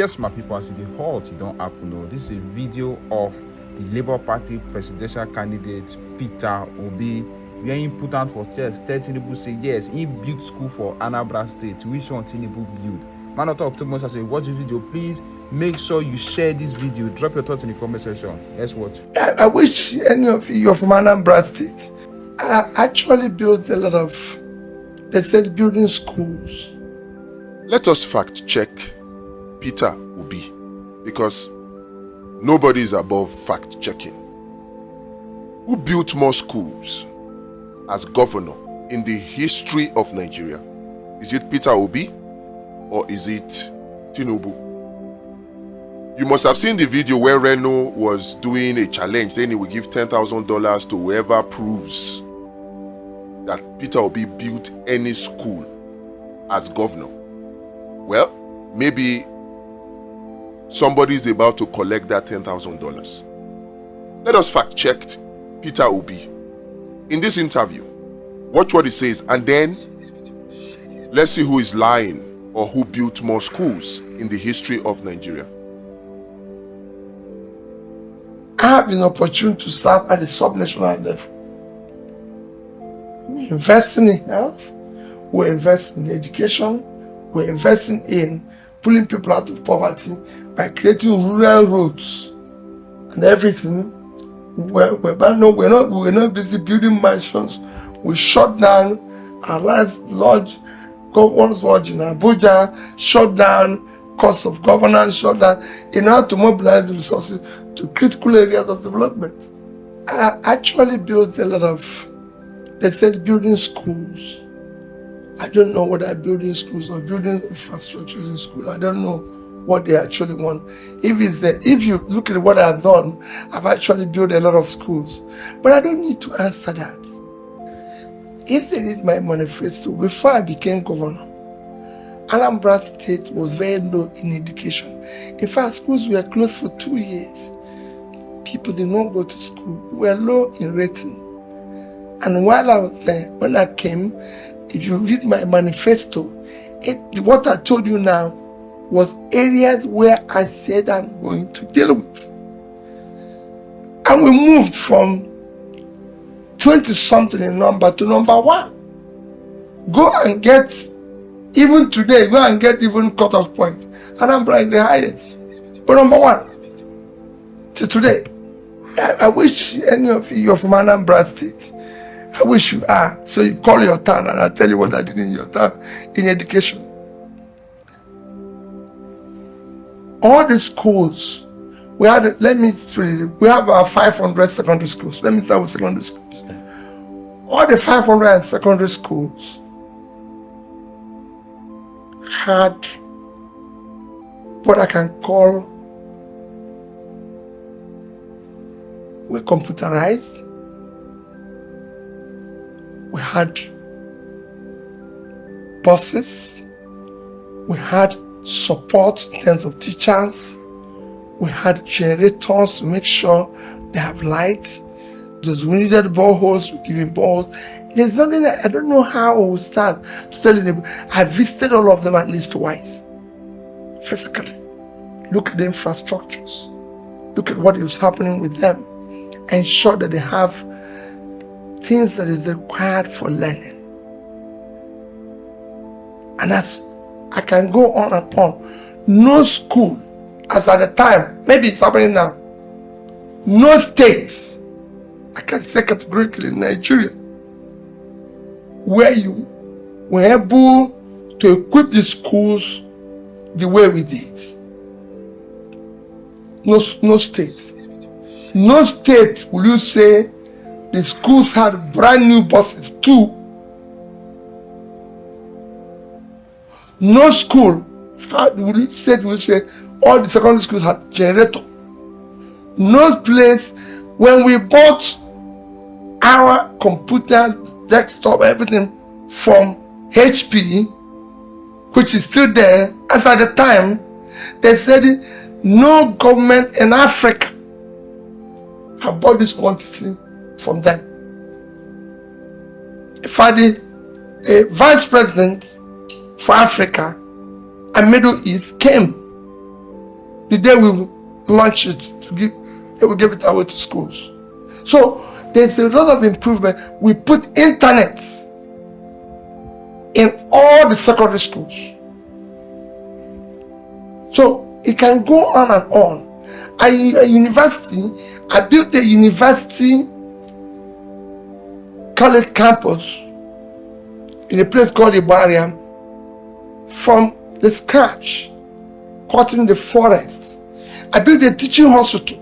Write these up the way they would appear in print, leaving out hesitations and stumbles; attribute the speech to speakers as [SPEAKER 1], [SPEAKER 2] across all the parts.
[SPEAKER 1] Yes, my people, as the halt, you don't happen. No, this is a video of the Labour Party presidential candidate Peter Obi, where he put out for chest. Tinubu say yes, he built school for Anambra State. Which one Tinubu build? Man, on top of too much, I say watch this video. Please make sure you share this video. Drop your thoughts in the comment section. Let's watch.
[SPEAKER 2] I wish any of you from Anambra State. I actually built a lot of, they said, building schools.
[SPEAKER 3] Let us fact check Peter Obi, because nobody is above fact checking. Who built more schools as governor in the history of Nigeria? Is it Peter Obi or is it Tinubu? You must have seen the video where Reno was doing a challenge saying he will give $10,000 to whoever proves that Peter Obi built any school as governor. Well, maybe somebody is about to collect that $10,000. Let us fact check Peter Obi. In this interview, watch what he says, and then let's see who is lying or who built more schools in the history of Nigeria.
[SPEAKER 2] I have an opportunity to serve at the subnational level. We're investing in health, we're investing in education, we're investing in pulling people out of poverty by creating rural roads and everything. We're not busy building mansions. We shut down our last lodge, governor's lodge in Abuja, shut down cost of governance, shut down in order to mobilize the resources to critical areas of development. I actually built a lot of, they said, building schools. I don't know whether building schools or building infrastructures in schools. I don't know what they actually want. If you look at what I've done, I've actually built a lot of schools. But I don't need to answer that. If they read my manifesto, before I became governor, Anambra State was very low in education. In fact, schools were closed for 2 years. People did not go to school. We were low in rating. And while I was there, when I came, if you read my manifesto, what I told you now was areas where I said I'm going to deal with. And we moved from 20-something in number to number 1. Go and get, even today, go and get even cut-off point. Anambra is the highest. But number 1 to today. I wish any of you from Anambra State, I wish you are. So you call your turn and I'll tell you what I did in your turn in education. All the schools, we have about 500 secondary schools. Let me start with secondary schools. All the 500 secondary schools had what I can call, were computerized. We had buses, we had support in terms of teachers, we had generators to make sure they have lights. Those who needed boreholes, we're giving boreholes. There's nothing, I don't know how I will start to tell you. I visited all of them at least twice, physically. Look at the infrastructures, look at what is happening with them, ensure that they have things that is required for learning. And as I can go on and on, no school, as at the time, maybe it's happening now, no state, I can say categorically in Nigeria, where you were able to equip the schools the way we did. No state. No state will you say the schools had brand new buses too. No school had, will you say all the secondary schools had generator. No place, when we bought our computers, desktop, everything from HP, which is still there, as at the time, they said no government in Africa have bought this quantity from them. In fact, a vice president for Africa and Middle East came the day we launch it they will give it away to schools. So there's a lot of improvement. We put internet in all the secondary schools. So it can go on and on. A university, I built a university college campus in a place called Ibaria from the scratch, cutting the forest. I built a teaching hospital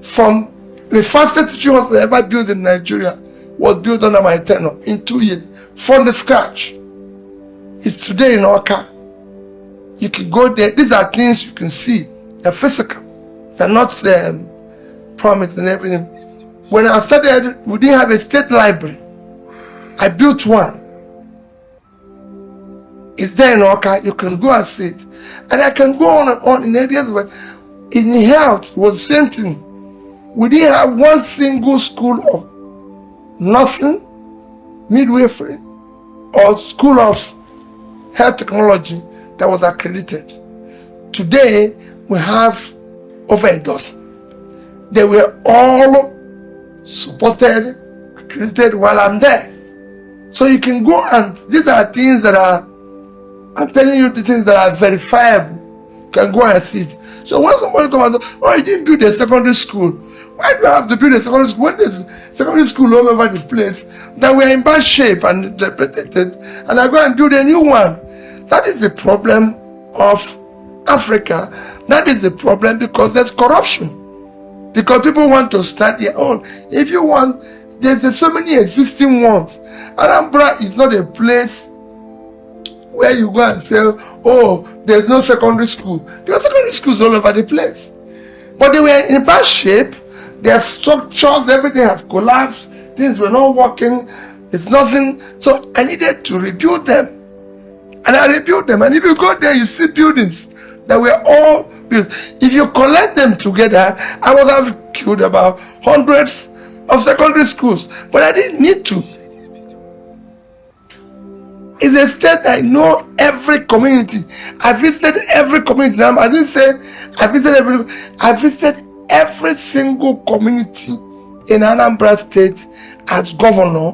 [SPEAKER 2] from the fastest teaching hospital ever built in Nigeria was built under my tenure in 2 years from the scratch. It's today in Oka. You can go there. These are things you can see. They're physical. They're not promised and everything. When I started, we didn't have a state library. I built one. It's there in Oka. You can go and see it. And I can go on and on in areas where in health was the same thing. We didn't have one single school of nursing, midwifery, or school of health technology that was accredited. Today, we have over a dozen. They were all supported, accredited while I'm there. So you can go and, these are things that are, I'm telling you the things that are verifiable. You can go and see it. So when somebody comes and says, oh, you didn't build a secondary school. Why do you have to build a secondary school when there's secondary school all over the place that we are in bad shape and depleted, and I go and build a new one? That is the problem of Africa. That is the problem because there's corruption. Because people want to start their own. If you want, there's so many existing ones. Anambra is not a place where you go and say, oh, there's no secondary school. There are secondary schools all over the place. But they were in bad shape. Their structures, everything has collapsed. Things were not working. There's nothing. So I needed to rebuild them. And I rebuilt them. And if you go there, you see buildings that were all built. If you collect them together, I would have killed about hundreds of secondary schools. But I didn't need to. It's a state I know every community. I visited every community. I didn't say I visited every. I visited every single community in Anambra State as governor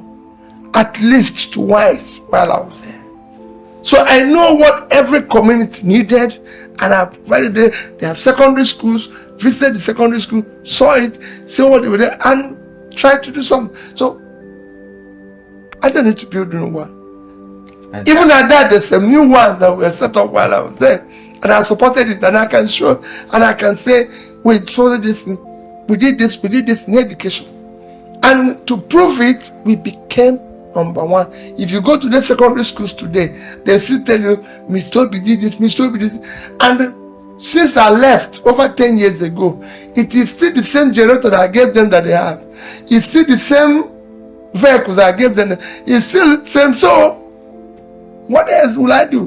[SPEAKER 2] at least twice while I was there. So I know what every community needed, and I provided it. They have secondary schools, visited the secondary school, saw it, saw what they were there, and tried to do something. So I don't need to build a new one. And even at that, there's some new ones that were set up while I was there, and I supported it, and I can show, and I can say, we did this in education. And to prove it, we became number one. If you go to the secondary schools today, they still tell you, Mr. Obi did this, Mr. Obi did this. And since I left over 10 years ago, it is still the same generator that I gave them that they have. It's still the same vehicle that I gave them. It's still the same. So, what else will I do?